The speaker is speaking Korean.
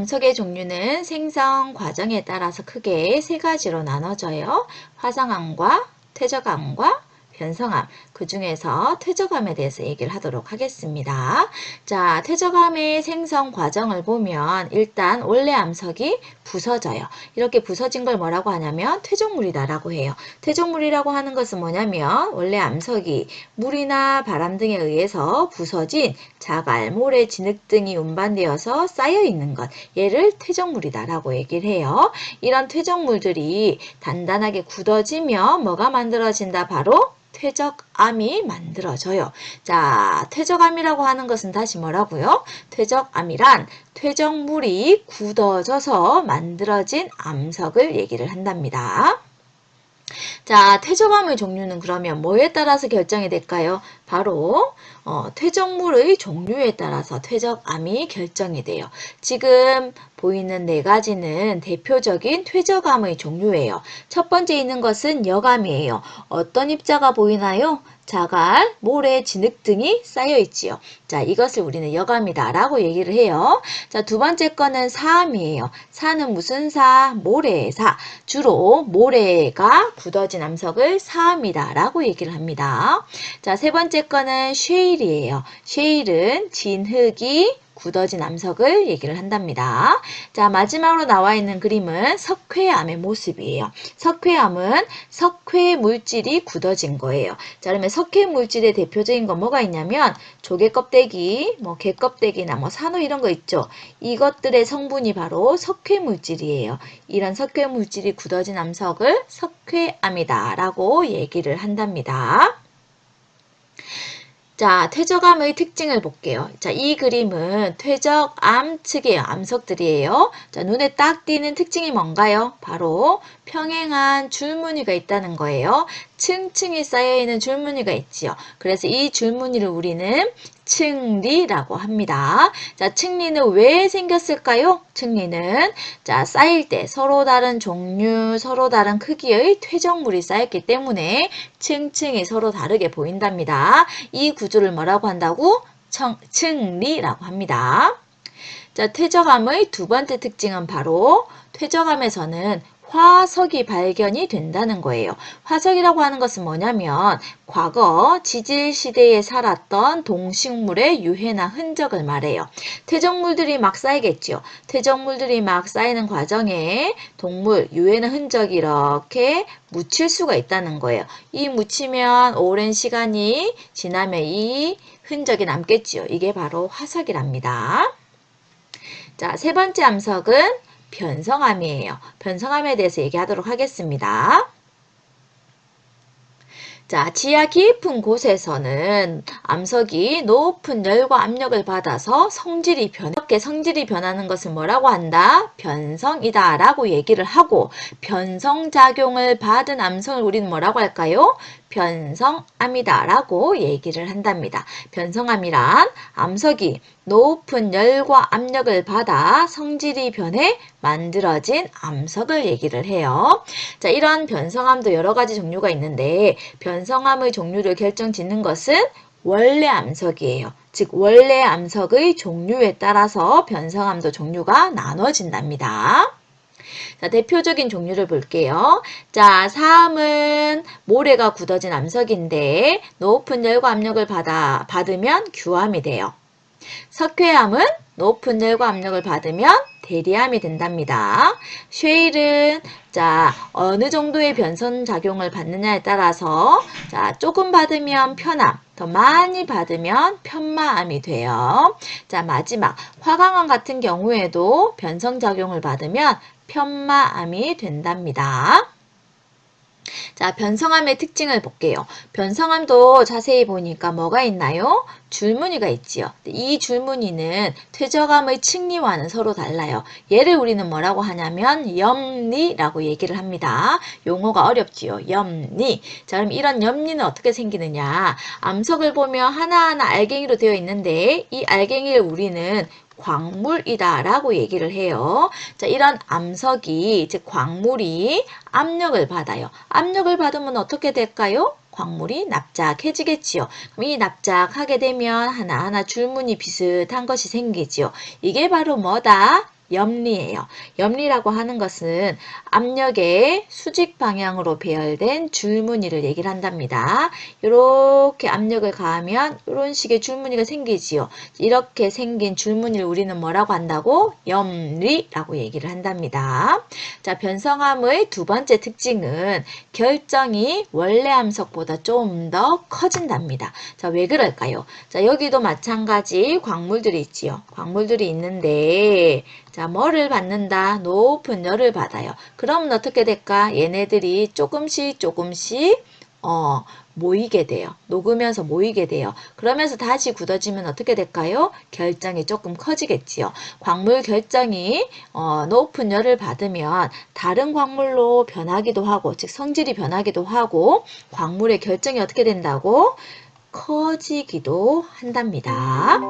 암석의 종류는 생성 과정에 따라서 크게 세 가지로 나눠져요. 화성암과 퇴적암과 변성암, 그 중에서 퇴적암에 대해서 얘기를 하도록 하겠습니다. 자, 퇴적암의 생성 과정을 보면 일단 원래 암석이 부서져요. 이렇게 부서진 걸 뭐라고 하냐면 퇴적물이다라고 해요. 퇴적물이라고 하는 것은 뭐냐면 원래 암석이 물이나 바람 등에 의해서 부서진 자갈, 모래, 진흙 등이 운반되어서 쌓여 있는 것, 얘를 퇴적물이다라고 얘기를 해요. 이런 퇴적물들이 단단하게 굳어지면 뭐가 만들어진다? 바로 퇴적암이 만들어져요. 자, 퇴적암이라고 하는 것은 다시 뭐라고요? 퇴적암이란 퇴적물이 굳어져서 만들어진 암석을 얘기를 한답니다. 자, 퇴적암의 종류는 그러면 뭐에 따라서 결정이 될까요? 바로 퇴적물의 종류에 따라서 퇴적암이 결정이 돼요. 지금 보이는 네 가지는 대표적인 퇴적암의 종류예요. 첫 번째 있는 것은 여암이에요. 어떤 입자가 보이나요? 자갈, 모래, 진흙 등이 쌓여 있지요. 자, 이것을 우리는 여암이다 라고 얘기를 해요. 자, 두 번째 거는 사암이에요. 사는 무슨 사? 모래의 사. 주로 모래가 굳어진 암석을 사암이다 라고 얘기를 합니다. 자, 세 번째 거는 쉐일이에요. 쉐일은 진흙이 굳어진 암석을 얘기를 한답니다. 자, 마지막으로 나와 있는 그림은 석회암의 모습이에요. 석회암은 석회 물질이 굳어진 거예요. 자, 그러면 석회 물질의 대표적인 건 뭐가 있냐면 조개 껍데기, 게 껍데기나 산호 이런 거 있죠. 이것들의 성분이 바로 석회 물질이에요. 이런 석회 물질이 굳어진 암석을 석회암이다 라고 얘기를 한답니다. 자, 퇴적암의 특징을 볼게요. 자, 이 그림은 퇴적암 측의 암석들이에요. 자, 눈에 딱 띄는 특징이 뭔가요? 바로 평행한 줄무늬가 있다는 거예요. 층층이 쌓여있는 줄무늬가 있지요. 그래서 이 줄무늬를 우리는 층리라고 합니다. 자, 층리는 왜 생겼을까요? 층리는 자, 쌓일 때 서로 다른 종류, 서로 다른 크기의 퇴적물이 쌓였기 때문에 층층이 서로 다르게 보인답니다. 이 구조를 뭐라고 한다고? 층리라고 합니다. 자, 퇴적암의 두 번째 특징은 바로 퇴적암에서는 화석이 발견이 된다는 거예요. 화석이라고 하는 것은 뭐냐면 과거 지질시대에 살았던 동식물의 유해나 흔적을 말해요. 퇴적물들이 막 쌓이겠죠. 퇴적물들이 막 쌓이는 과정에 동물, 유해나 흔적이 이렇게 묻힐 수가 있다는 거예요. 이 묻히면 오랜 시간이 지나면 이 흔적이 남겠지요. 이게 바로 화석이랍니다. 자, 세 번째 암석은 변성암이에요. 변성암에 대해서 얘기하도록 하겠습니다. 자, 지하 깊은 곳에서는 암석이 높은 열과 압력을 받아서 이렇게 성질이 변하는 것을 뭐라고 한다? 변성이다 라고 얘기를 하고 변성작용을 받은 암석을 우리는 뭐라고 할까요? 변성암이다 라고 얘기를 한답니다. 변성암이란 암석이 높은 열과 압력을 받아 성질이 변해 만들어진 암석을 얘기를 해요. 자, 이런 변성암도 여러 가지 종류가 있는데 변성암의 종류를 결정짓는 것은 원래 암석이에요. 즉 원래 암석의 종류에 따라서 변성암도 종류가 나눠진답니다. 자, 대표적인 종류를 볼게요. 자, 사암은 모래가 굳어진 암석인데 높은 열과 압력을 받으면 규암이 돼요. 석회암은 높은 열과 압력을 받으면 대리암이 된답니다. 쉐일은 자, 어느 정도의 변선작용을 받느냐에 따라서 자, 조금 받으면 편암, 더 많이 받으면 편마암이 돼요. 자, 마지막 화강암 같은 경우에도 변성작용을 받으면 편마암이 된답니다. 자, 변성암의 특징을 볼게요. 변성암도 자세히 보니까 뭐가 있나요? 줄무늬가 있지요. 이 줄무늬는 퇴적암의 층리와는 서로 달라요. 얘를 우리는 뭐라고 하냐면 염리라고 얘기를 합니다. 용어가 어렵지요. 염리. 자, 그럼 이런 염리는 어떻게 생기느냐? 암석을 보면 하나하나 알갱이로 되어 있는데 이 알갱이를 우리는 광물이다 라고 얘기를 해요. 자, 이런 암석이 즉 광물이 압력을 받아요. 압력을 받으면 어떻게 될까요? 광물이 납작해지겠지요. 그럼 이 납작하게 되면 하나하나 줄무늬 비슷한 것이 생기지요. 이게 바로 뭐다? 염리예요. 염리라고 하는 것은 압력의 수직 방향으로 배열된 줄무늬를 얘기를 한답니다. 이렇게 압력을 가하면 이런 식의 줄무늬가 생기지요. 이렇게 생긴 줄무늬를 우리는 뭐라고 한다고? 염리라고 얘기를 한답니다. 자, 변성함의 두 번째 특징은 결정이 원래 함석보다 좀 더 커진답니다. 자, 왜 그럴까요? 자, 여기도 마찬가지 광물들이 있지요. 광물들이 있는데 자, 뭐를 받는다? 높은 열을 받아요. 그러면 어떻게 될까? 얘네들이 조금씩 모이게 돼요. 녹으면서 모이게 돼요. 그러면서 다시 굳어지면 어떻게 될까요? 결정이 조금 커지겠지요. 광물 결정이 높은 열을 받으면 다른 광물로 변하기도 하고, 즉 성질이 변하기도 하고, 광물의 결정이 어떻게 된다고? 커지기도 한답니다.